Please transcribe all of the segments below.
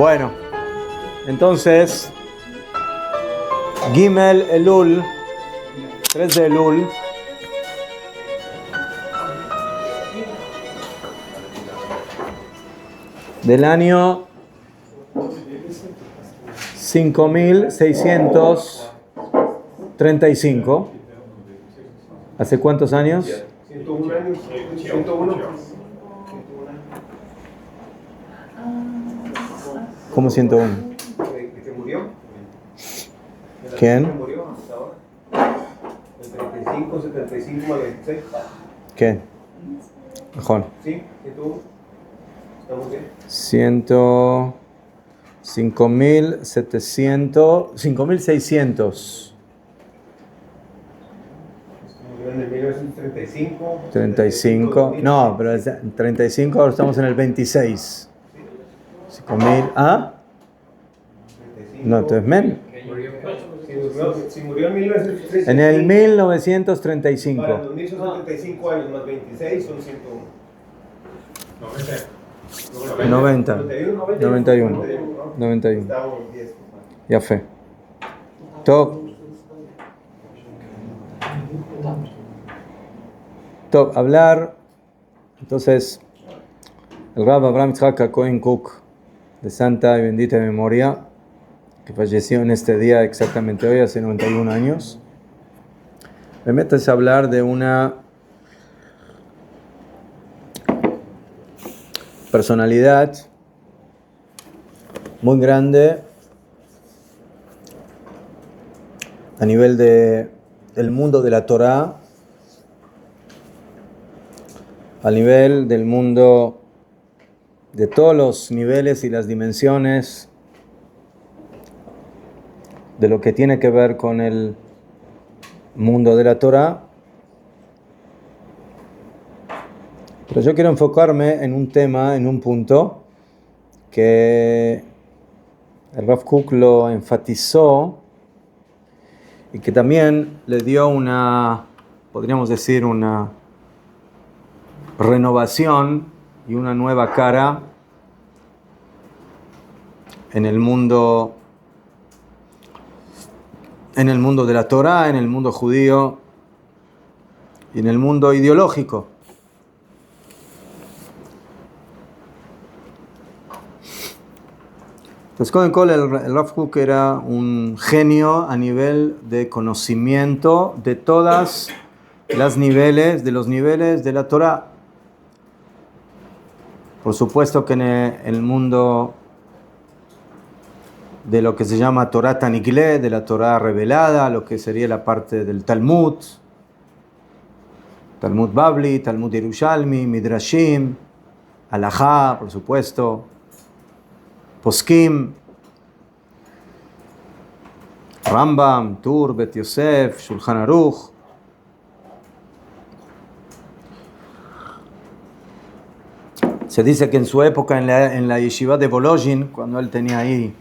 Bueno, entonces, Gimel Elul, 3 de Elul, del año 5635. ¿Hace cuántos años? 101 años. 101. ¿Cómo 101? ¿Que murió? ¿Quién? ¿Que murió hasta ahora? El 35, 75 al 26. ¿Qué? Mejor. Sí, 101. ¿Estamos bien? 5600. Murió en el 1935. 35. No, pero es 35, ahora estamos en el 26. 5000. ¿Ah? 35. No, entonces men. Si murió en 1935. En el 1935. Para 2075 años más 26 son 101. 90. 91. Estábamos 10. Ya fe. Top. Top, hablar. Entonces, el Rab Abraham Yitzhak Cohen Cook, de santa y bendita memoria, que falleció en este día exactamente hoy, hace 91 años, me metes a hablar de una personalidad muy grande a nivel del mundo de la Torá, a nivel del mundo de todos los niveles y las dimensiones de lo que tiene que ver con el mundo de la Torá. Pero yo quiero enfocarme en un tema, en un punto que el Rav Kook lo enfatizó y que también le dio una, podríamos decir, una renovación y una nueva cara en el mundo de la Torá, en el mundo judío y en el mundo ideológico. Entonces, Kohen Kol, el Rav Kook era un genio a nivel de conocimiento de todas las niveles, de los niveles de la Torá. Por supuesto que en el mundo de lo que se llama Torá Taniglé, de la Torá revelada, lo que sería la parte del Talmud, Talmud Babli, Talmud Yerushalmi, Midrashim, Halajá, por supuesto, Poskim, Rambam, Tur, Bet Yosef, Shulchan Aruch. Se dice que en su época, en la yeshiva de Volozhin, cuando él tenía ahí,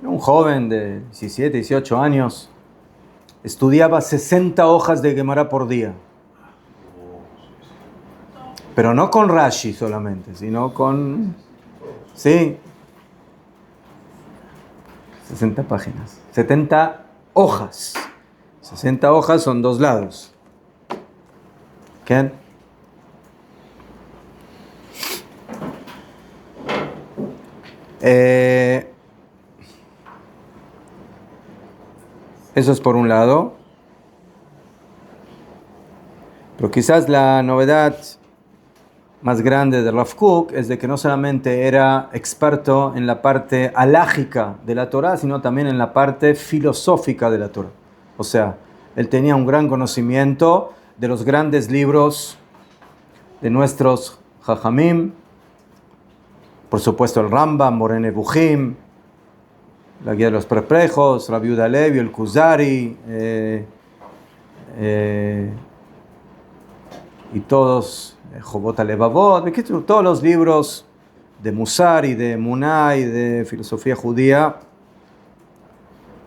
un joven de 17, 18 años, estudiaba 60 hojas de Gemara por día. Pero no con Rashi solamente, sino con... Sí. 60 páginas. 70 hojas. 60 hojas son 2 lados. ¿Qué? Eso es por un lado. Pero quizás la novedad más grande de Rav Kook es de que no solamente era experto en la parte halágica de la Torá, sino también en la parte filosófica de la Torá. O sea, él tenía un gran conocimiento de los grandes libros de nuestros Jajamim, por supuesto el Rambam, Moreh Nevuchim, la Guía de los Perplejos, Rabbi Yehuda Halevi, el Kuzari, y todos, Jobot HaLevavot, todos los libros de Musar y de Emuná y de filosofía judía.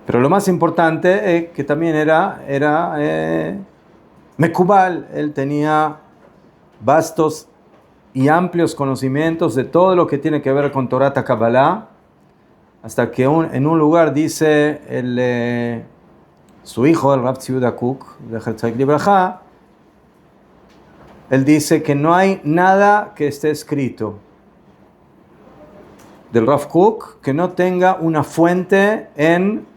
Pero lo más importante es que también era Mekubal. Él tenía vastos y amplios conocimientos de todo lo que tiene que ver con Torah Kabbalah hasta que en un lugar dice su hijo, el Rav Tzviuda Kook, de Herzog Libraja, él dice que no hay nada que esté escrito del Rav Kook que no tenga una fuente en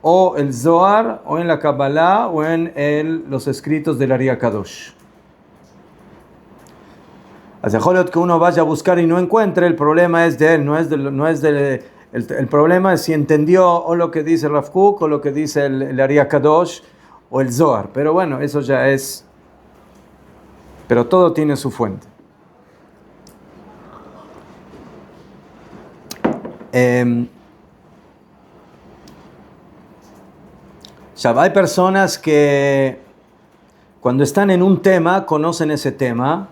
o el Zohar, o en la Kabbalah, o en los escritos del Ari Kadosh. Así que uno vaya a buscar y no encuentre, el problema es de él, el problema es si entendió o lo que dice Rav Kook, o lo que dice el Ari Kadosh, o el Zohar. Pero bueno, eso ya es... Pero todo tiene su fuente. Hay personas que cuando están en un tema conocen ese tema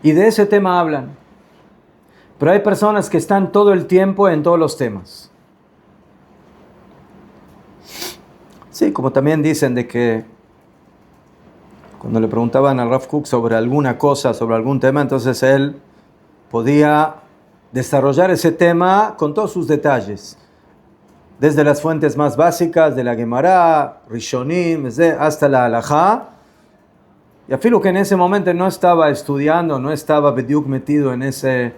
y de ese tema hablan. Pero hay personas que están todo el tiempo en todos los temas. Sí, como también dicen de que cuando le preguntaban al Rav Kook sobre alguna cosa, sobre algún tema, entonces él podía desarrollar ese tema con todos sus detalles. Desde las fuentes más básicas de la Gemara, Rishonim, hasta la Halajá. Y afirmo que en ese momento no estaba estudiando, no estaba bediuk metido en ese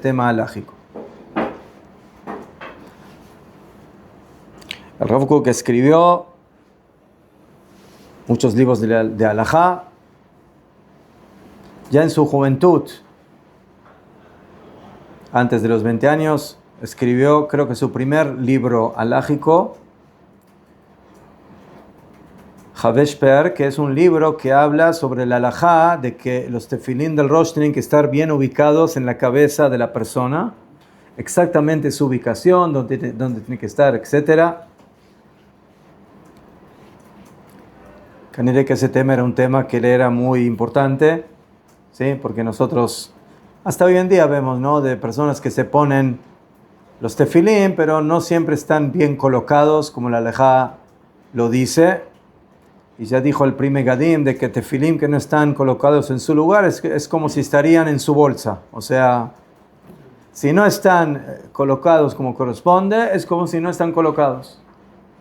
tema halájico. El Rav Kook escribió muchos libros de Halajá. Ya en su juventud, antes de los 20 años, escribió, creo que su primer libro halájico, Havesh Per, que es un libro que habla sobre la halajá, de que los tefilín del Rosh tienen que estar bien ubicados en la cabeza de la persona, exactamente su ubicación, dónde tiene que estar, etc. Caniré que ese tema era un tema que le era muy importante, ¿sí? Porque nosotros... Hasta hoy en día vemos, ¿no?, de personas que se ponen los tefilín, pero no siempre están bien colocados, como la halajá lo dice. Y ya dijo el Prime Gadim de que tefilín que no están colocados en su lugar es como si estarían en su bolsa. O sea, si no están colocados como corresponde, es como si no están colocados.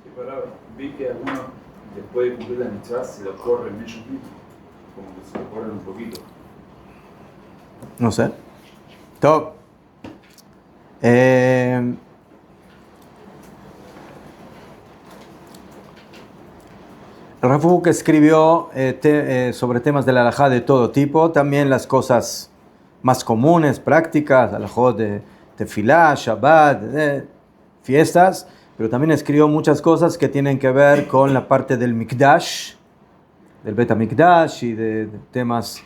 Sí, pero vi que algunos, después de cumplir la mitzvah, se lo corren ellos mismos, como que se lo corren un poquito. No sé. Top. El Rav Kook escribió sobre temas de la halajá de todo tipo, también las cosas más comunes, prácticas, halajot de tefilá, Shabbat, fiestas, pero también escribió muchas cosas que tienen que ver con la parte del Mikdash, del Bet HaMikdash y de temas,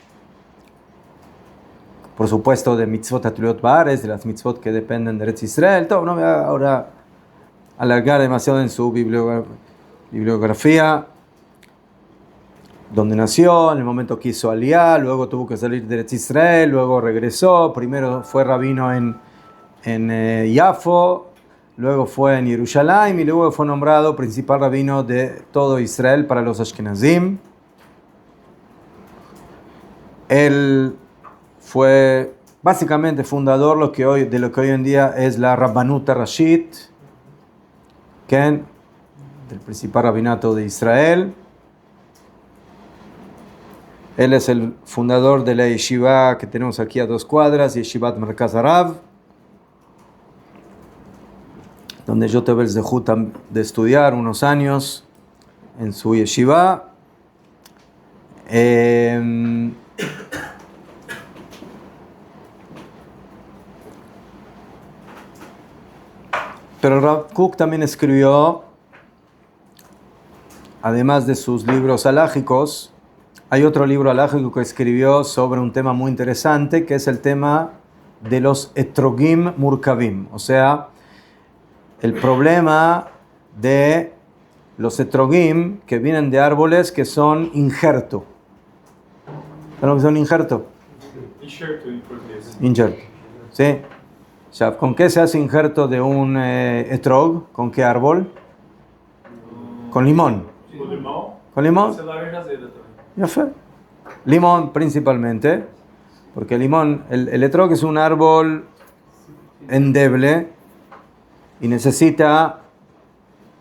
por supuesto, de mitzvot atulot baaretz, de las mitzvot que dependen de Eretz Israel. Todo, no voy a ahora alargar demasiado en su bibliografía, donde nació, en el momento que hizo Aliyah, luego tuvo que salir de Eretz Israel, luego regresó, primero fue rabino en Yafo, luego fue en Jerusalén y luego fue nombrado principal rabino de todo Israel para los Ashkenazim. Él fue básicamente fundador de lo que hoy en día es la Rabbanut Rashit, del principal rabinato de Israel. Él es el fundador de la yeshiva que tenemos aquí a 2 cuadras, Yeshivat Merkaz Harav, donde yo tuve el zehut de estudiar unos años en su yeshiva. Pero Rav Kook también escribió, además de sus libros halájicos, hay otro libro halájico que escribió sobre un tema muy interesante, que es el tema de los etrogim murkavim, o sea, el problema de los etrogim que vienen de árboles que son injerto. ¿Saben lo que son injerto? Injerto, ¿sí? O sea, ¿con qué se hace injerto de un etrog? ¿Con qué árbol? Con limón. ¿Con limón? Ya fue. Limón principalmente. Porque el limón, el etrog es un árbol endeble y necesita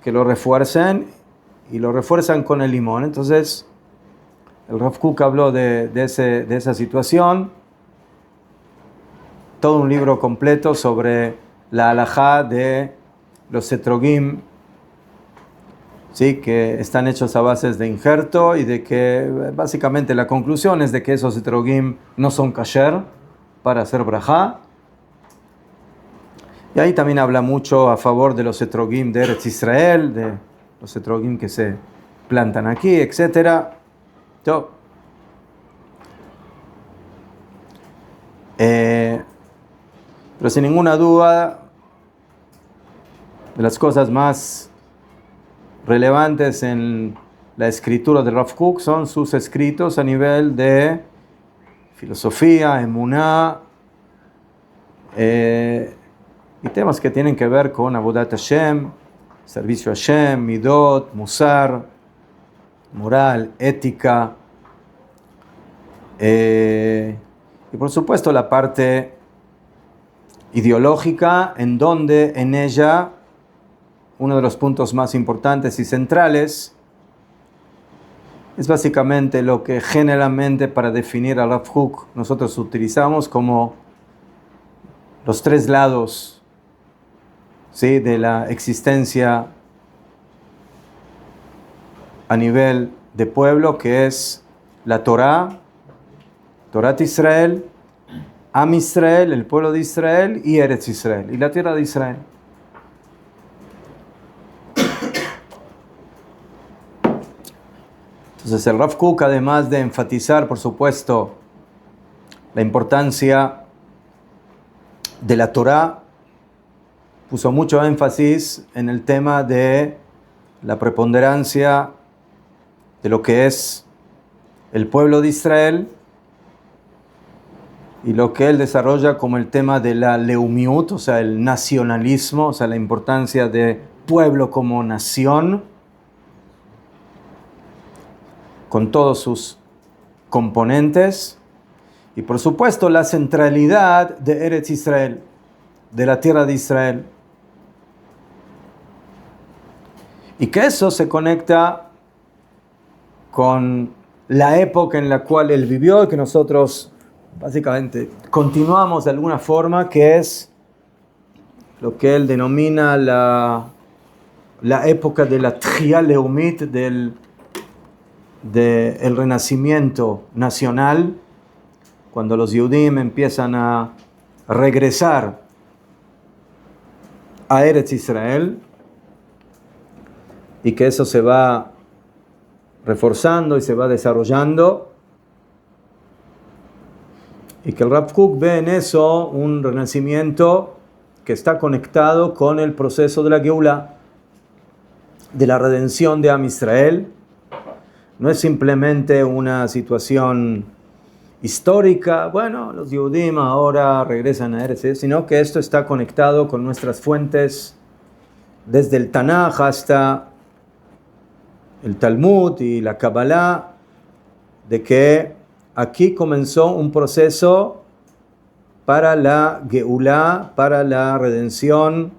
que lo refuercen y lo refuerzan con el limón. Entonces, el Rav Kook habló de esa situación, todo un libro completo sobre la halajá de los etrogim, ¿sí? Que están hechos a bases de injerto y de que básicamente la conclusión es de que esos etrogim no son kasher para hacer brajá. Y ahí también habla mucho a favor de los etrogim de Eretz Israel, de los etrogim que se plantan aquí, etc. Pero sin ninguna duda, de las cosas más relevantes en la escritura de Rav Kook son sus escritos a nivel de filosofía, emuná, y temas que tienen que ver con Avodat Hashem, servicio a Hashem, midot, musar, moral, ética, y por supuesto la parte ideológica, en donde en ella uno de los puntos más importantes y centrales es básicamente lo que generalmente para definir a Rav Kook nosotros utilizamos como los tres lados, ¿sí?, de la existencia a nivel de pueblo, que es la Torá, Torat Israel, Am Israel, el pueblo de Israel, y Eretz Israel, y la tierra de Israel. Entonces el Rav Kook, además de enfatizar, por supuesto, la importancia de la Torá, puso mucho énfasis en el tema de la preponderancia de lo que es el pueblo de Israel y lo que él desarrolla como el tema de la leumiut, o sea, el nacionalismo, o sea, la importancia de pueblo como nación, con todos sus componentes, y por supuesto la centralidad de Eretz Israel, de la tierra de Israel. Y que eso se conecta con la época en la cual él vivió y que nosotros básicamente continuamos de alguna forma, que es lo que él denomina la época de la Tchia Leumit, del renacimiento nacional, cuando los Yehudim empiezan a regresar a Eretz Israel, y que eso se va reforzando y se va desarrollando, y que el Rav Kook ve en eso un renacimiento que está conectado con el proceso de la Geulá, de la redención de Am Israel. No es simplemente una situación histórica, bueno, los Yehudim ahora regresan a Eretz, sino que esto está conectado con nuestras fuentes, desde el Tanaj hasta el Talmud y la Kabbalah, de que aquí comenzó un proceso para la Geulá, para la redención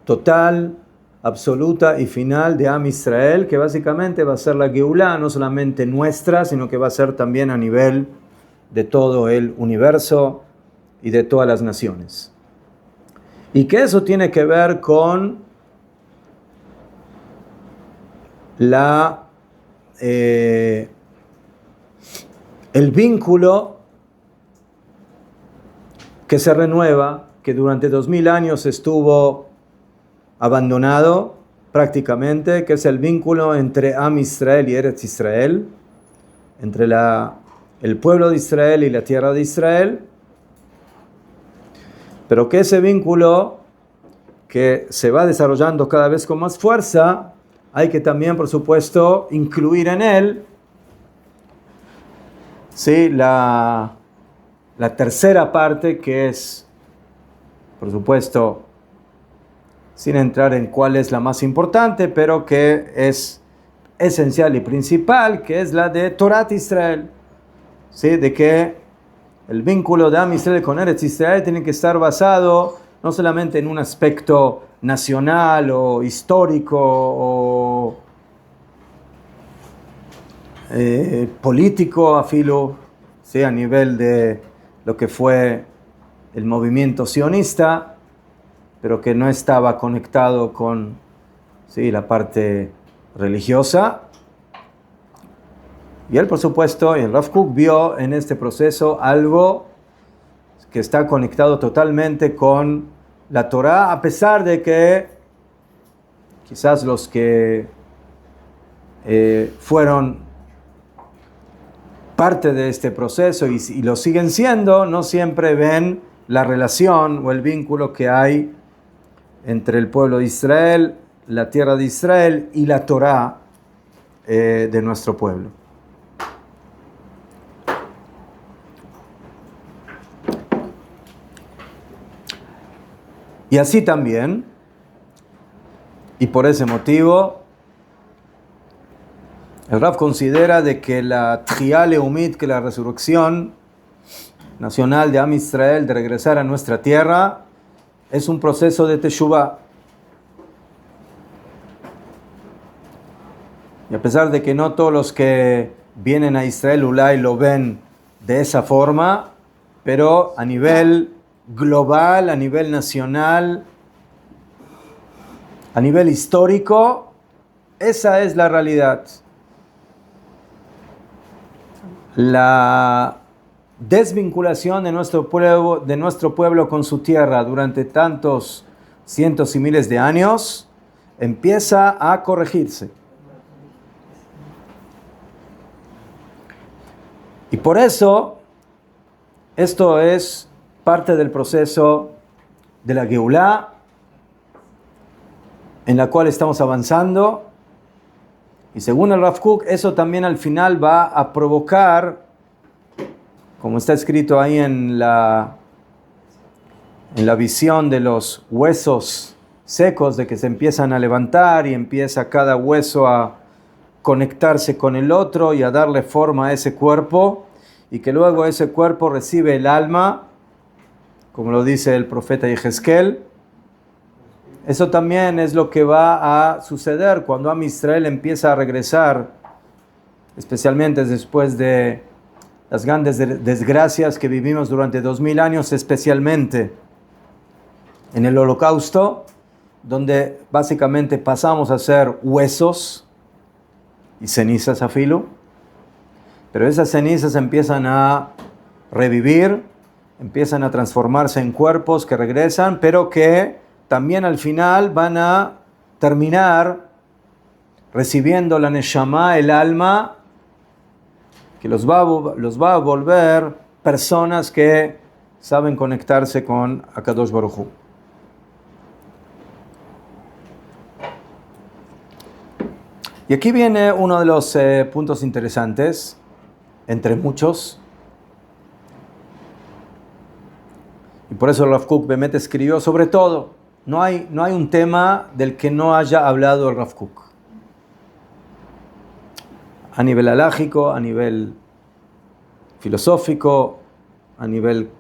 total, absoluta y final de Am Israel, que básicamente va a ser la Geulá, no solamente nuestra, sino que va a ser también a nivel de todo el universo y de todas las naciones. Y que eso tiene que ver con el vínculo que se renueva, que durante 2000 años estuvo abandonado prácticamente, que es el vínculo entre Am Israel y Eretz Israel, entre el pueblo de Israel y la tierra de Israel, pero que ese vínculo que se va desarrollando cada vez con más fuerza, hay que también, por supuesto, incluir en él, ¿sí?, la tercera parte, que es, por supuesto, sin entrar en cuál es la más importante, pero que es esencial y principal, que es la de Torat Israel, ¿sí?, de que el vínculo de Am Israel con Eretz Israel tiene que estar basado no solamente en un aspecto nacional o histórico o político, afilo, ¿sí? A nivel de lo que fue el movimiento sionista, pero que no estaba conectado con, ¿sí?, la parte religiosa. Y él, por supuesto, el Rav Kook vio en este proceso algo que está conectado totalmente con la Torá, a pesar de que quizás los que fueron parte de este proceso y lo siguen siendo, no siempre ven la relación o el vínculo que hay entre el pueblo de Israel, la tierra de Israel y la Torá de nuestro pueblo. Y así también, y por ese motivo, el Rav considera de que la Tchiyá Leumit, que la resurrección nacional de Am Israel, de regresar a nuestra tierra, es un proceso de Teshuvah. Y a pesar de que no todos los que vienen a Israel Ulay lo ven de esa forma, pero a nivel global, a nivel nacional, a nivel histórico, esa es la realidad. La desvinculación de nuestro pueblo con su tierra durante tantos cientos y miles de años empieza a corregirse. Y por eso, esto es parte del proceso de la Geulá, en la cual estamos avanzando. Y según el Rav Kook, eso también al final va a provocar, como está escrito ahí en la visión de los huesos secos, de que se empiezan a levantar y empieza cada hueso a conectarse con el otro y a darle forma a ese cuerpo, y que luego ese cuerpo recibe el alma, como lo dice el profeta Yehezkel. Eso también es lo que va a suceder cuando Am Israel empieza a regresar, especialmente después de las grandes desgracias que vivimos durante 2000 años, especialmente en el Holocausto, donde básicamente pasamos a ser huesos y cenizas a filo, pero esas cenizas empiezan a revivir, empiezan a transformarse en cuerpos que regresan, pero que también al final van a terminar recibiendo la Neshama, el alma, que los va a volver personas que saben conectarse con Akadosh Baruj Hu. Y aquí viene uno de los puntos interesantes, entre muchos. Y por eso Rav Kook Bemet escribió sobre todo. No hay un tema del que no haya hablado el Rav Kook. A nivel alágico, a nivel filosófico, a nivel...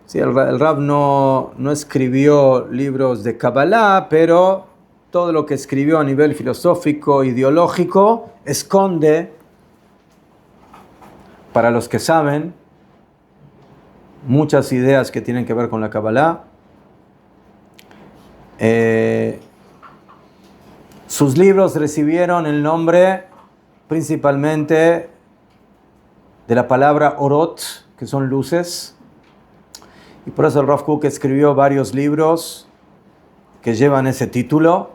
Sí, el Rav no escribió libros de Kabbalah, pero todo lo que escribió a nivel filosófico, ideológico, esconde, para los que saben, muchas ideas que tienen que ver con la Kabbalah. Sus libros recibieron el nombre principalmente de la palabra orot, que son luces, y por eso el Rav Kook escribió varios libros que llevan ese título.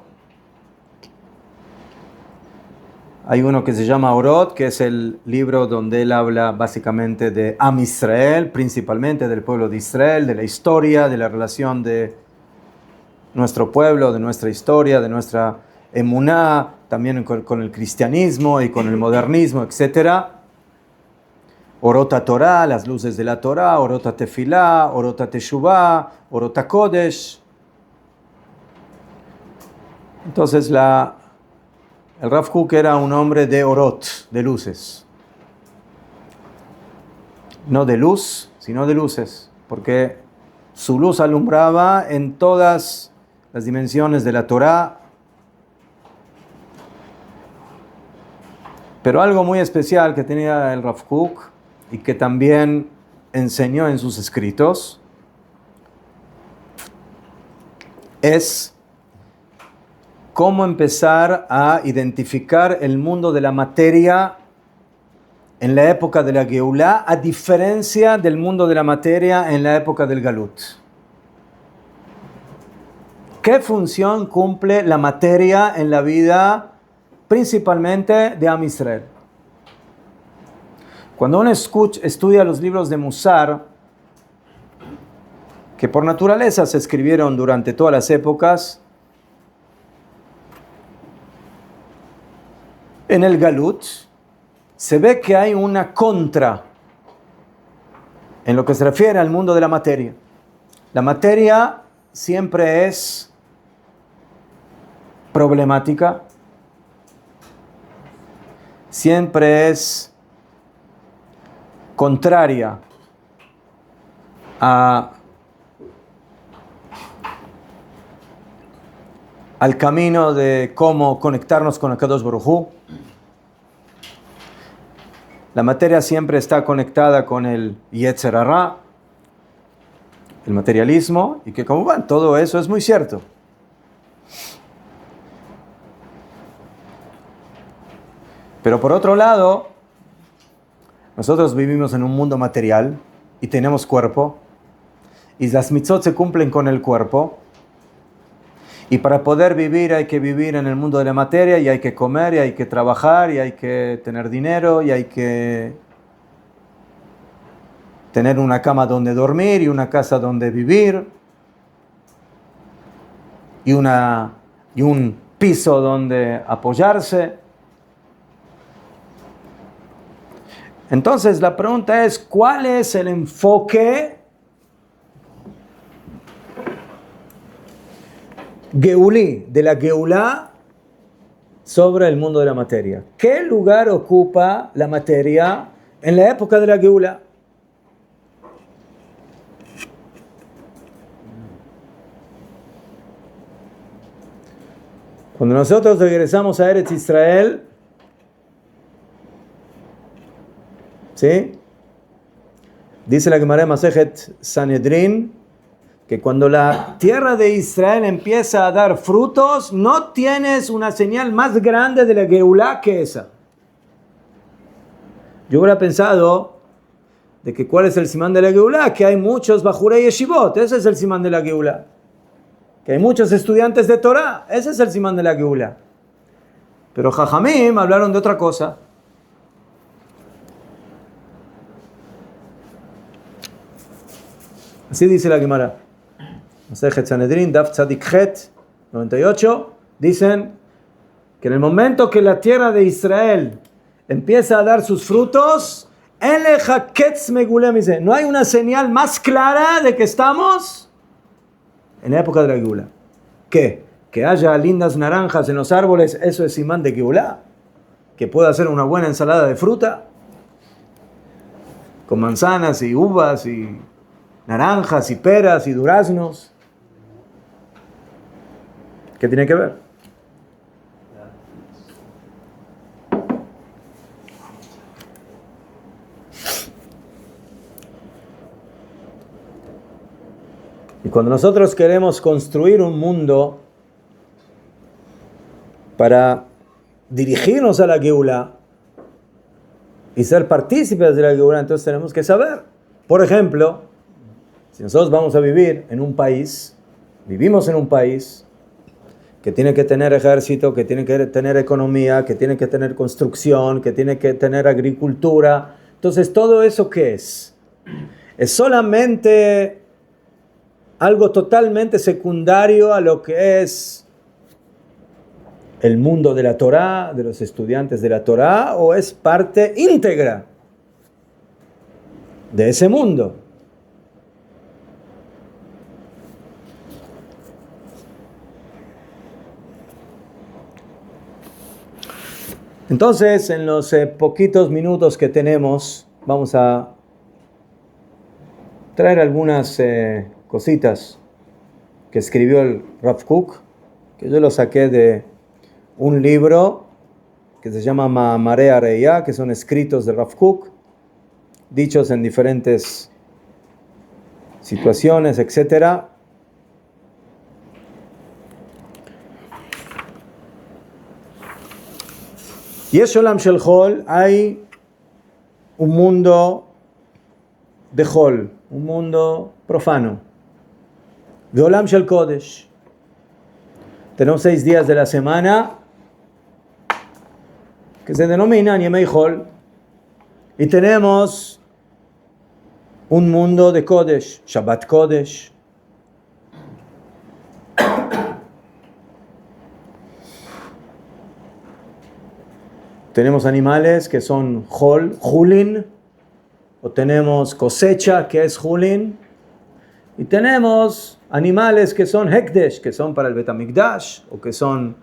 Hay uno que se llama Orot, que es el libro donde él habla básicamente de Am Israel, principalmente del pueblo de Israel, de la historia, de la relación de nuestro pueblo, de nuestra historia, de nuestra emuná, también con el cristianismo y con el modernismo, etc. Orot HaTorah, las luces de la Torah, Orot HaTefilá, Orot HaTeshuvá, Orot HaKodesh. Entonces el Rav Kook era un hombre de orot, de luces. no de luz, sino de luces, porque su luz alumbraba en todas las dimensiones de la Torá. Pero algo muy especial que tenía el Rav Kook y que también enseñó en sus escritos es cómo empezar a identificar el mundo de la materia en la época de la Geulá, a diferencia del mundo de la materia en la época del Galut. ¿Qué función cumple la materia en la vida principalmente de Am Israel? Cuando uno estudia los libros de Musar, que por naturaleza se escribieron durante todas las épocas, en el Galut se ve que hay una contra en lo que se refiere al mundo de la materia. La materia siempre es problemática, siempre es contraria al camino de cómo conectarnos con Akadosh Baruj Hu. La materia siempre está conectada con el Yetzer Hara, el materialismo, y que como van, todo eso es muy cierto. Pero por otro lado, nosotros vivimos en un mundo material y tenemos cuerpo, y las mitzvot se cumplen con el cuerpo, y para poder vivir hay que vivir en el mundo de la materia, y hay que comer, y hay que trabajar, y hay que tener dinero, y hay que tener una cama donde dormir, y una casa donde vivir, y un piso donde apoyarse. Entonces la pregunta es, ¿cuál es el enfoque Geulí, de la Geulá, sobre el mundo de la materia? ¿Qué lugar ocupa la materia en la época de la Geulá? Cuando nosotros regresamos a Eretz Israel, ¿sí? Dice la Gemara Masejet Sanedrín que cuando la tierra de Israel empieza a dar frutos, no tienes una señal más grande de la Geulá que esa. Yo hubiera pensado de que cuál es el simán de la Geulá, que hay muchos Bajurei Yeshivot, ese es el simán de la Geulá. Que hay muchos estudiantes de Torah, ese es el simán de la Geulá. Pero Jajamim hablaron de otra cosa. Así dice la Gemara. Masejet Sanedrín, Daf Tzadik Het, 98, dicen que en el momento que la tierra de Israel empieza a dar sus frutos, no hay una señal más clara de que estamos en la época de la Geulá. ¿Qué? Que haya lindas naranjas en los árboles, eso es simán de Geulá. Que pueda hacer una buena ensalada de fruta, con manzanas y uvas y naranjas y peras y duraznos. ¿Qué tiene que ver? Y cuando nosotros queremos construir un mundo para dirigirnos a la Geulá y ser partícipes de la Geulá, entonces tenemos que saber. Por ejemplo, si nosotros vamos a vivir en un país, vivimos en un país que tiene que tener ejército, que tiene que tener economía, que tiene que tener construcción, que tiene que tener agricultura. Entonces, ¿todo eso qué es? Es solamente algo totalmente secundario a lo que es el mundo de la Torá, de los estudiantes de la Torá, o es parte íntegra de ese mundo. Entonces, en los poquitos minutos que tenemos, vamos a traer algunas cositas que escribió el Rav Kook, que yo lo saqué de un libro que se llama Ma'amarei Areya, que son escritos de Rav Kook, dichos en diferentes situaciones, etc. Y es Olam Shel Chol, hay un mundo de Chol, un mundo profano. De Olam Shel Kodesh. Tenemos 6 días de la semana que se denominan Yemei Chol. Y tenemos un mundo de Kodesh, Shabbat Kodesh. Tenemos animales que son Chol, Julin, o tenemos cosecha que es Julin, y tenemos animales que son Hekdesh, que son para el Betamikdash, o que son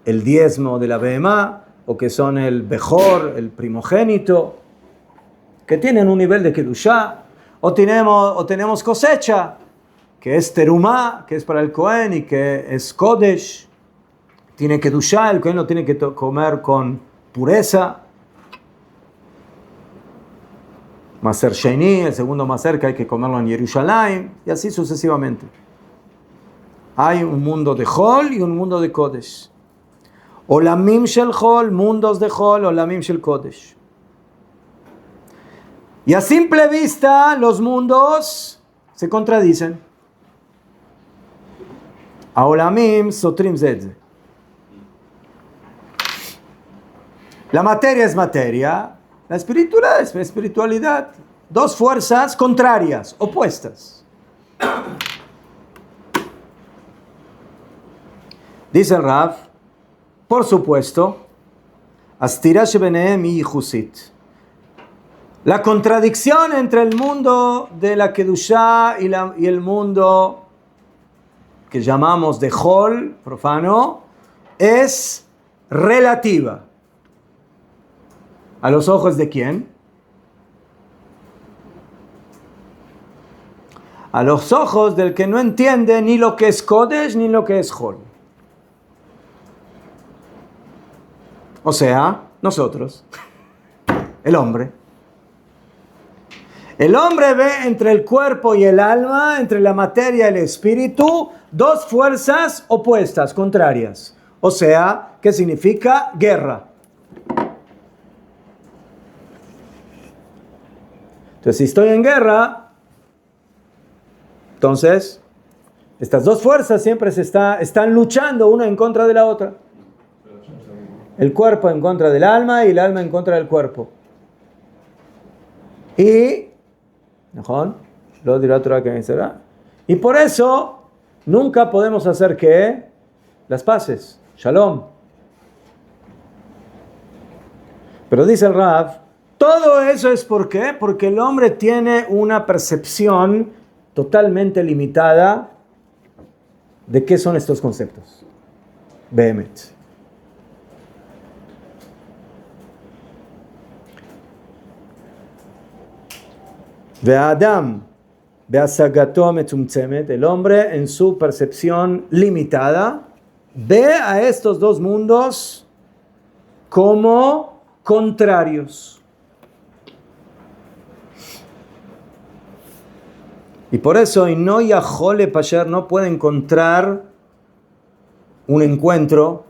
el diezmo de la Behemá, o que son el Bejor, el primogénito, que tienen un nivel de Kedushá, o tenemos cosecha, que es Terumá, que es para el Cohen y que es Kodesh, tiene Kedushá, el Cohen lo tiene que comer con pureza. Maser Sheni, el segundo Maser que hay que comerlo en Jerusalén, y así sucesivamente. Hay un mundo de Chol y un mundo de Kodesh. Olamim Shel Chol, mundos de Chol, Olamim Shel Kodesh. Y a simple vista los mundos se contradicen. A Olamim Sotrim Zedze. La materia es materia, la espiritualidad es espiritualidad. Dos fuerzas contrarias, opuestas. Dice el Rav, por supuesto, Astira shebenehem y Yichusit. La contradicción entre el mundo de la Kedushá y el mundo que llamamos de Chol, profano, es relativa. ¿A los ojos de quién? A los ojos del que no entiende ni lo que es Kodesh ni lo que es Chol. O sea, nosotros, el hombre. El hombre ve entre el cuerpo y el alma, entre la materia y el espíritu, dos fuerzas opuestas, contrarias. O sea, ¿qué significa? Guerra. Entonces, si estoy en guerra, entonces, estas dos fuerzas siempre están luchando una en contra de la otra. El cuerpo en contra del alma y el alma en contra del cuerpo. Y por eso, nunca podemos hacer ¿qué? Las paces. Shalom. Pero dice el Rav, todo eso es ¿por qué? Porque el hombre tiene una percepción totalmente limitada de qué son estos conceptos. Behemet. Ve'adam be'asagato metzumtzemet, el hombre en su percepción limitada ve a estos dos mundos como contrarios. Y por eso no yajole pasher, no puede encontrar un encuentro,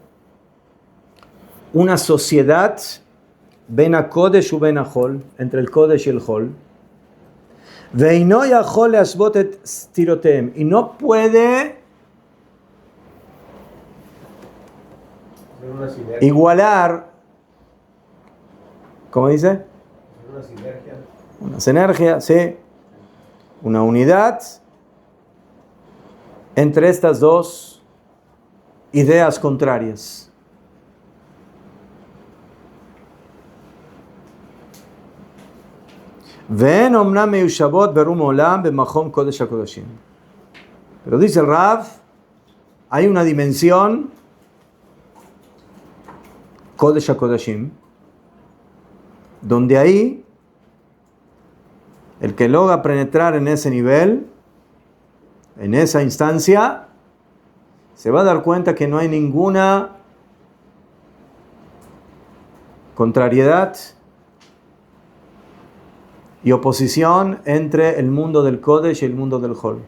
una sociedad ben a Kodesh u ben a Chol, entre el Kodesh y el Chol. Veino yajole ashbot et stirotem, y no puede igualar, ¿cómo dice? Una sinergia. Una sinergia, sí. Una unidad entre estas dos ideas contrarias. Ven omnam meyushavot berum olam b'machom kodesh hakodashim. Pero dice el Rav, hay una dimensión kodesh hakodashim donde ahí El que logra penetrar en ese nivel, en esa instancia, se va a dar cuenta que no hay ninguna contrariedad y oposición entre el mundo del Kodesh y el mundo del Hol.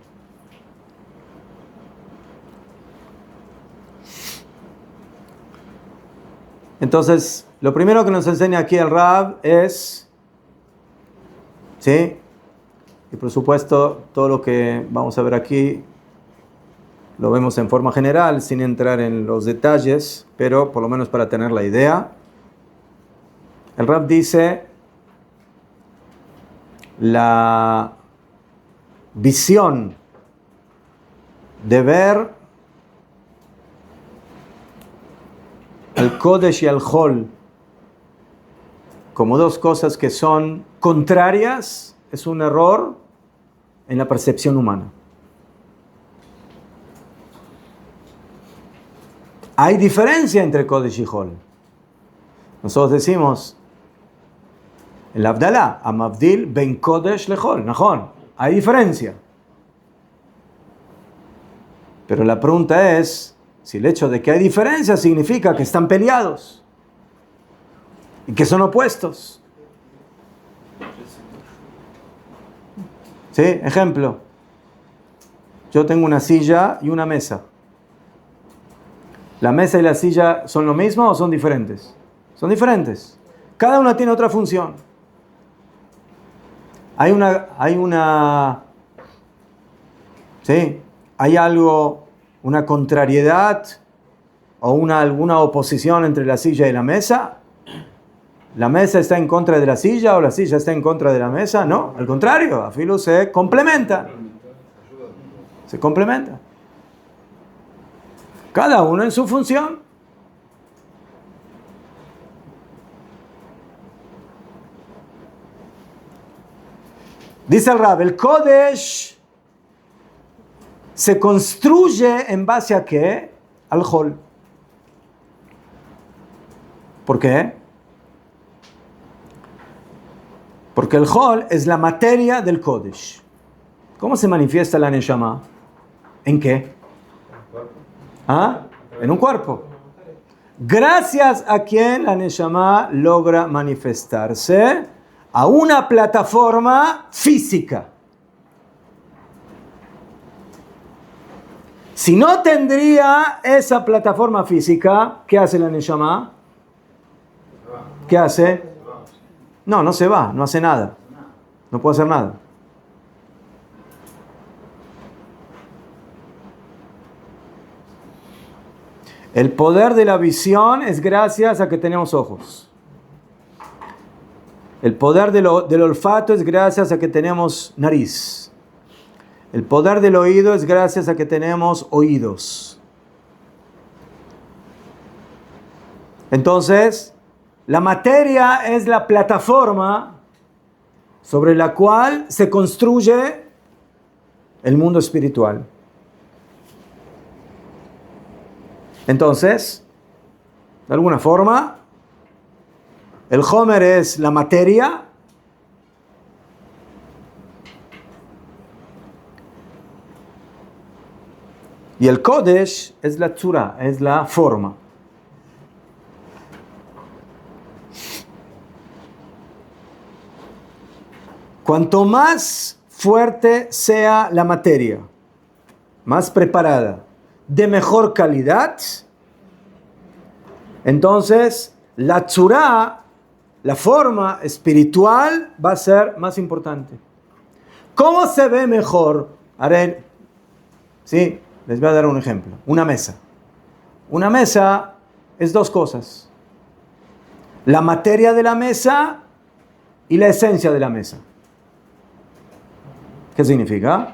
Entonces, lo primero que nos enseña aquí el Rab es, ¿sí? Y por supuesto, todo lo que vamos a ver aquí lo vemos en forma general, sin entrar en los detalles, pero por lo menos para tener la idea. El Rab dice, la visión de ver al Kodesh y al Hol como dos cosas que son contrarias es un error en la percepción humana. Hay diferencia entre Kodesh y Hol. Nosotros decimos en la Abdalá, Amavdil ben Kodesh le Hol, Najón. Hay diferencia. Pero la pregunta es si el hecho de que hay diferencia significa que están peleados y que son opuestos. ¿Sí? Ejemplo. Yo tengo una silla y una mesa. ¿La mesa y la silla son lo mismo o son diferentes? Son diferentes. Cada una tiene otra función. ¿Sí? Hay algo, una contrariedad o alguna oposición entre la silla y la mesa. ¿La mesa está en contra de la silla o la silla está en contra de la mesa? No, al contrario, afilo se complementa. Se complementa. Cada uno en su función. Dice el Rab, el Kodesh se construye en base a ¿qué? Al Hol. ¿Por qué? Porque el Hol es la materia del Kodesh. ¿Cómo se manifiesta la Neshama? ¿En qué? ¿Ah? En un cuerpo. Gracias a quien la Neshama logra manifestarse a una plataforma física. Si no tendría esa plataforma física, ¿qué hace la Neshama? ¿Qué hace? No se va, no hace nada. No puede hacer nada. El poder de la visión es gracias a que tenemos ojos. El poder del olfato es gracias a que tenemos nariz. El poder del oído es gracias a que tenemos oídos. Entonces, la materia es la plataforma sobre la cual se construye el mundo espiritual. Entonces, de alguna forma, el Homer es la materia y el Kodesh es la tzura, es la forma. Cuanto más fuerte sea la materia, más preparada, de mejor calidad, entonces la tzura, la forma espiritual, va a ser más importante. ¿Cómo se ve mejor? Haré, sí, les voy a dar un ejemplo. Una mesa. Una mesa es dos cosas: la materia de la mesa y la esencia de la mesa. ¿Qué significa?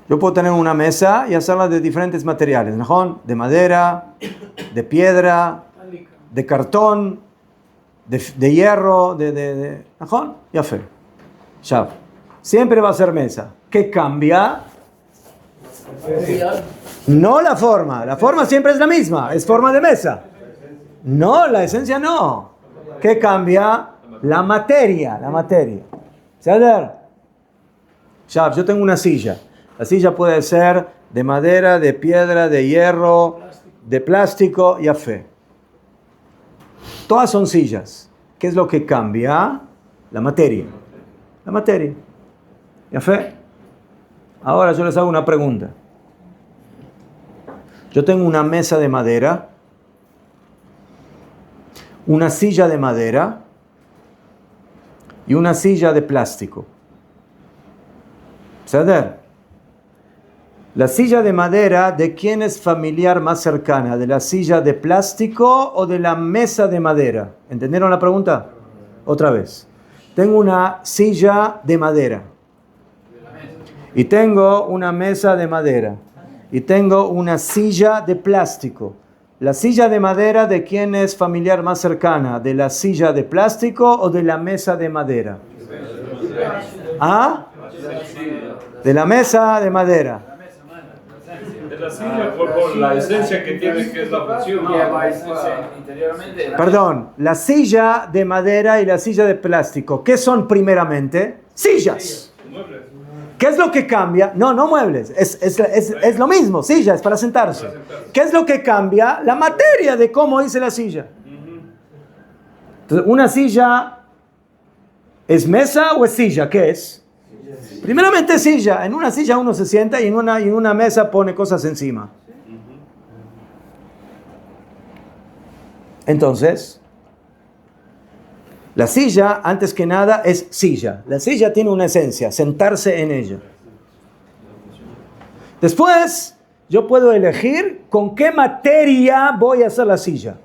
Yo puedo tener una mesa y hacerla de diferentes materiales, ¿no? De madera, de piedra, de cartón, de hierro, ¿no? Ya fe. Ya. Siempre va a ser mesa. ¿Qué cambia? No la forma. La forma siempre es la misma. Es forma de mesa. No, la esencia no. ¿Qué cambia? La materia. ¿Sabes? Ya, yo tengo una silla. La silla puede ser de madera, de piedra, de hierro, de plástico, y fe. Todas son sillas. ¿Qué es lo que cambia? La materia. ¿Ya fe? Ahora yo les hago una pregunta. Yo tengo una mesa de madera, una silla de madera y una silla de plástico. ¿Sabes? La silla de madera, ¿de quién es familiar más cercana? ¿De la silla de plástico o de la mesa de madera? ¿Entendieron la pregunta? Otra vez. Tengo una silla de madera. Y tengo una mesa de madera. Y tengo una silla de plástico. La silla de madera, ¿de quién es familiar más cercana? ¿De la silla de plástico o de la mesa de madera? ¿Ah? De la mesa de madera. De la silla por la esencia que tiene, que es la función. Perdón, la silla de madera y la silla de plástico, ¿qué son primeramente? Sillas. ¿Qué es lo que cambia? No muebles, es lo mismo, silla, es para sentarse. ¿Qué es lo que cambia? La materia de cómo hice la silla. Entonces, ¿una silla es mesa o es silla? ¿Qué es? Primeramente silla. En una silla uno se sienta y en una mesa pone cosas encima. Entonces, la silla, antes que nada, es silla. La silla tiene una esencia, sentarse en ella. Después, yo puedo elegir con qué materia voy a hacer la silla.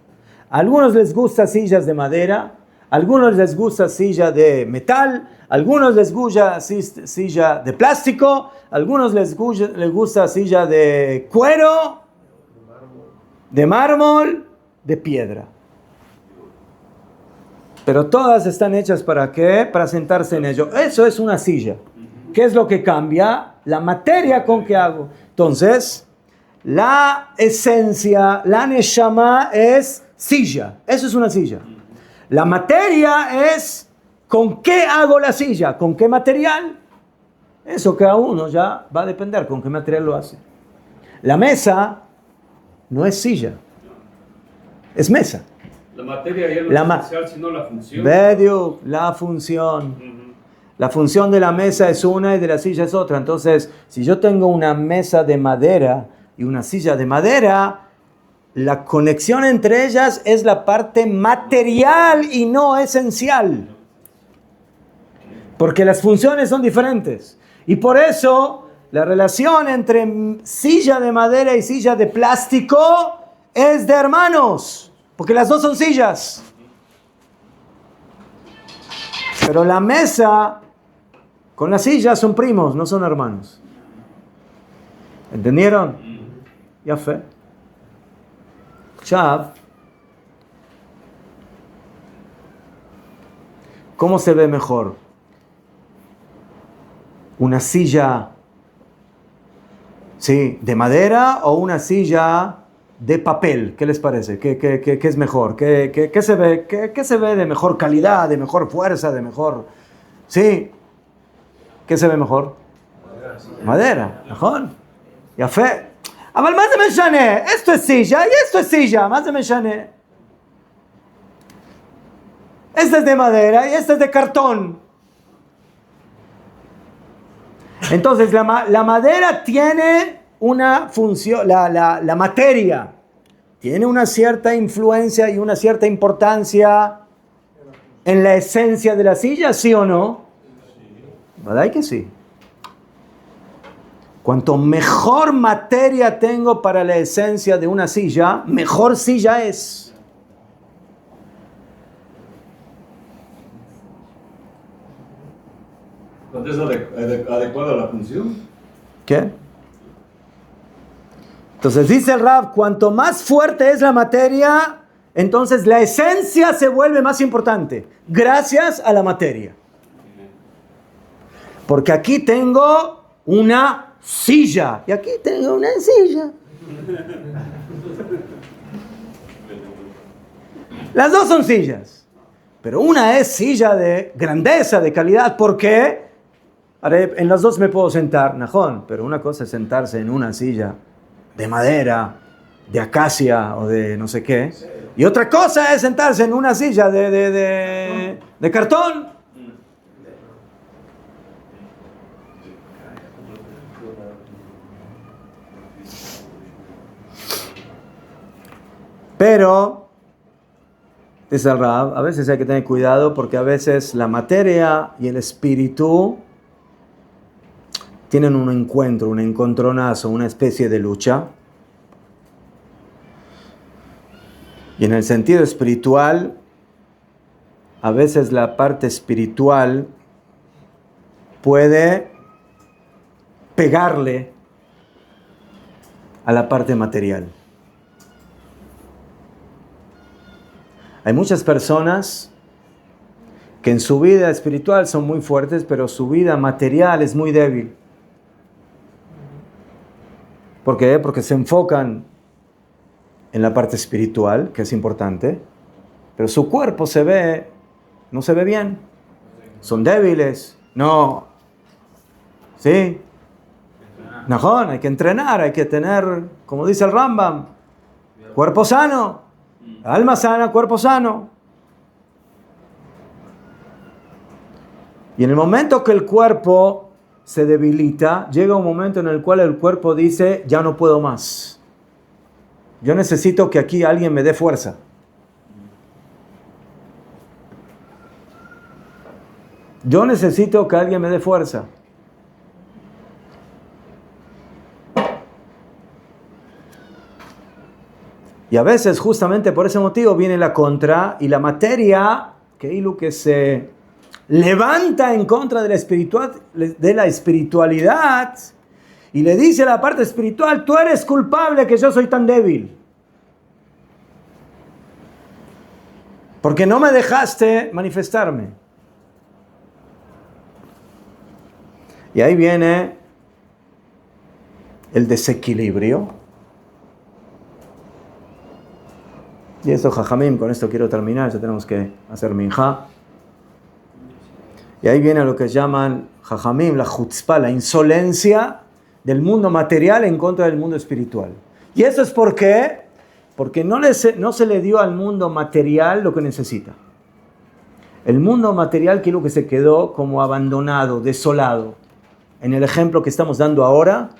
A algunos les gusta sillas de madera, a algunos les gusta silla de metal, a algunos les gusta silla de plástico, a algunos les gusta silla de cuero, de mármol, de piedra. Pero todas están hechas ¿para qué? Para sentarse en ello. Eso es una silla. ¿Qué es lo que cambia? La materia con que hago. Entonces, la esencia, la neshama es silla. Eso es una silla. La materia es con qué hago la silla, con qué material. Eso cada uno ya va a depender con qué material lo hace. La mesa no es silla, es mesa. La materia ya no es esencial, sino la función. La función. La función de la mesa es una y de la silla es otra. Entonces, si yo tengo una mesa de madera y una silla de madera, la conexión entre ellas es la parte material y no esencial. Porque las funciones son diferentes. Y por eso, la relación entre silla de madera y silla de plástico es de hermanos. Porque las dos son sillas. Pero la mesa con la silla son primos, no son hermanos. ¿Entendieron? Ya fe. Chav. ¿Cómo se ve mejor? ¿Una silla, sí, de madera o una silla de papel? ¿Qué les parece? ¿Qué es mejor? ¿Qué se ve? ¿Qué se ve de mejor calidad, de mejor fuerza, de mejor? Sí. ¿Qué se ve mejor? Madera. ¿Mejor? Ya fe. אבל מה זה משנה? esto es silla y esto es silla. מה זה משנה? Esta es de madera y esta es de cartón. Entonces la madera tiene una función, la materia tiene una cierta influencia y una cierta importancia en la esencia de la silla, ¿sí o no? ¿Verdad que sí? Cuanto mejor materia tengo para la esencia de una silla, mejor silla es. ¿Es adecuado a la función? ¿Qué? Entonces dice el Rab, cuanto más fuerte es la materia, entonces la esencia se vuelve más importante, gracias a la materia. Porque aquí tengo una silla y aquí tengo una silla. Las dos son sillas. Pero una es silla de grandeza, de calidad. ¿Por qué? En las dos me puedo sentar, najón. Pero una cosa es sentarse en una silla de madera, de acacia o de no sé qué. Y otra cosa es sentarse en una silla de cartón. Pero, dice el Rab, a veces hay que tener cuidado porque a veces la materia y el espíritu tienen un encuentro, un encontronazo, una especie de lucha. Y en el sentido espiritual, a veces la parte espiritual puede pegarle a la parte material. Hay muchas personas que en su vida espiritual son muy fuertes, pero su vida material es muy débil. ¿Por qué? Porque se enfocan en la parte espiritual, que es importante, pero su cuerpo no se ve bien. Son débiles. No. ¿Sí? No, hay que entrenar, hay que tener, como dice el Rambam, cuerpo sano. Alma sana, cuerpo sano. Y en el momento que el cuerpo se debilita, llega un momento en el cual el cuerpo dice, ya no puedo más. Yo necesito que aquí alguien me dé fuerza. Yo necesito que alguien me dé fuerza. Y a veces justamente por ese motivo viene la contra y la materia que se levanta en contra de la espiritualidad y le dice a la parte espiritual, tú eres culpable que yo soy tan débil. Porque no me dejaste manifestarme. Y ahí viene el desequilibrio. Y esto, Jajamim, con esto quiero terminar, ya tenemos que hacer minjá. Y ahí viene lo que llaman Jajamim, la chutzpah, la insolencia del mundo material en contra del mundo espiritual. ¿Y eso es por qué? Porque no se le dio al mundo material lo que necesita. El mundo material que es lo que se quedó como abandonado, desolado. En el ejemplo que estamos dando ahora,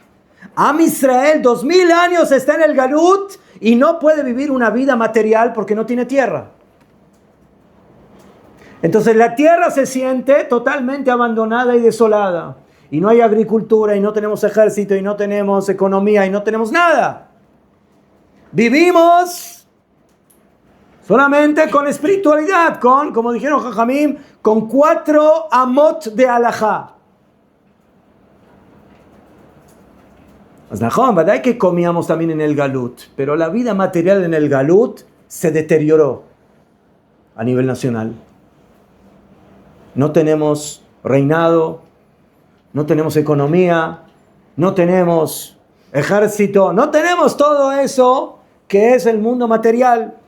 Am Israel 2000 años está en el Galut y no puede vivir una vida material porque no tiene tierra. Entonces la tierra se siente totalmente abandonada y desolada. Y no hay agricultura, y no tenemos ejército, y no tenemos economía, y no tenemos nada. Vivimos solamente con espiritualidad, como dijeron Jajamim, con 4 amot de alajá. ¿Verdad que comíamos también en el Galut? Pero la vida material en el Galut se deterioró a nivel nacional. No tenemos reinado, no tenemos economía, no tenemos ejército, no tenemos todo eso que es el mundo material.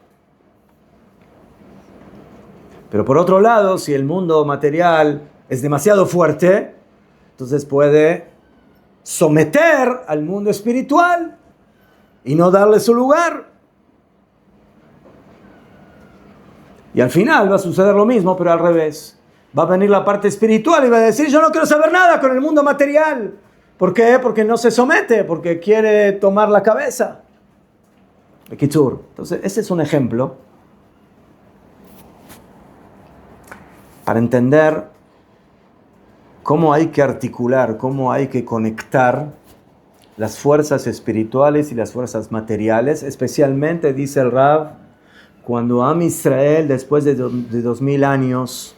Pero por otro lado, si el mundo material es demasiado fuerte, entonces puede someter al mundo espiritual y no darle su lugar. Y al final va a suceder lo mismo, pero al revés. Va a venir la parte espiritual y va a decir, yo no quiero saber nada con el mundo material. ¿Por qué? Porque no se somete, porque quiere tomar la cabeza. Entonces, ese es un ejemplo para entender cómo hay que articular, cómo hay que conectar las fuerzas espirituales y las fuerzas materiales, especialmente, dice el Rab, cuando Am Israel, después de 2000 años,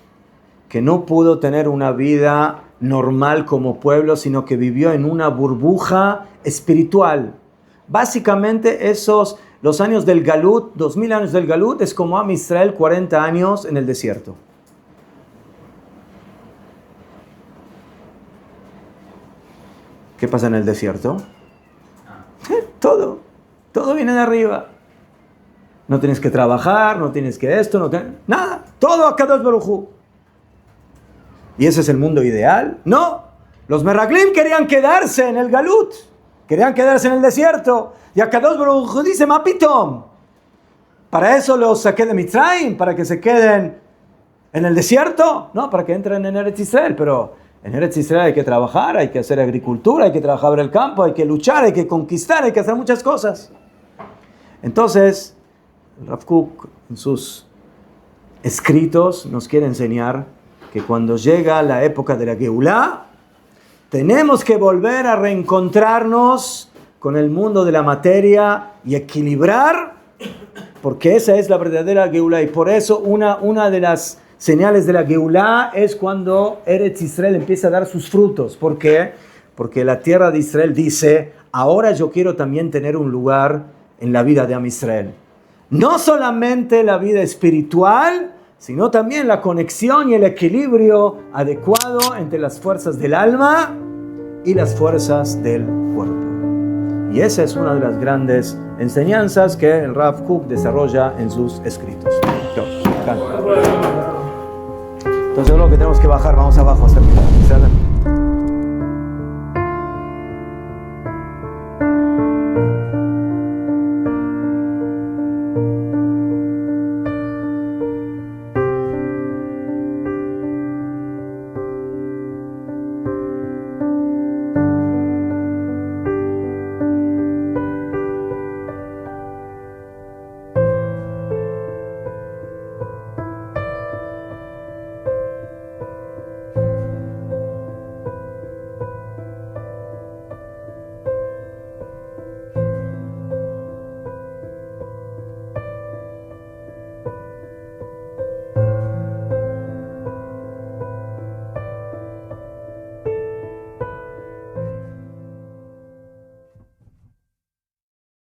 que no pudo tener una vida normal como pueblo, sino que vivió en una burbuja espiritual. Básicamente los años del Galut, 2000 años del Galut, es como Am Israel 40 años en el desierto. ¿Qué pasa en el desierto? Todo viene de arriba. No tienes que trabajar, no tienes que nada. Todo a Kadosh Baruj Hu. ¿Y ese es el mundo ideal? No. Los Meraglim querían quedarse en el Galut. Querían quedarse en el desierto. Y a Kadosh Baruj Hu dice, Mapitom. ¿Para eso los saqué de Mitzrayim? ¿Para que se queden en el desierto? No, para que entren en Eretz Israel. Pero en Eretz Israel hay que trabajar, hay que hacer agricultura, hay que trabajar el campo, hay que luchar, hay que conquistar, hay que hacer muchas cosas. Entonces, el Rav Kook en sus escritos nos quiere enseñar que cuando llega la época de la Geulá, tenemos que volver a reencontrarnos con el mundo de la materia y equilibrar, porque esa es la verdadera Geulá. Y por eso una de las señales de la Geulá es cuando Eretz Israel empieza a dar sus frutos. ¿Por qué? Porque la tierra de Israel dice, ahora yo quiero también tener un lugar en la vida de Am Israel. No solamente la vida espiritual, sino también la conexión y el equilibrio adecuado entre las fuerzas del alma y las fuerzas del cuerpo. Y esa es una de las grandes enseñanzas que el Rav Kook desarrolla en sus escritos. Entonces lo que tenemos que bajar, vamos abajo a terminar.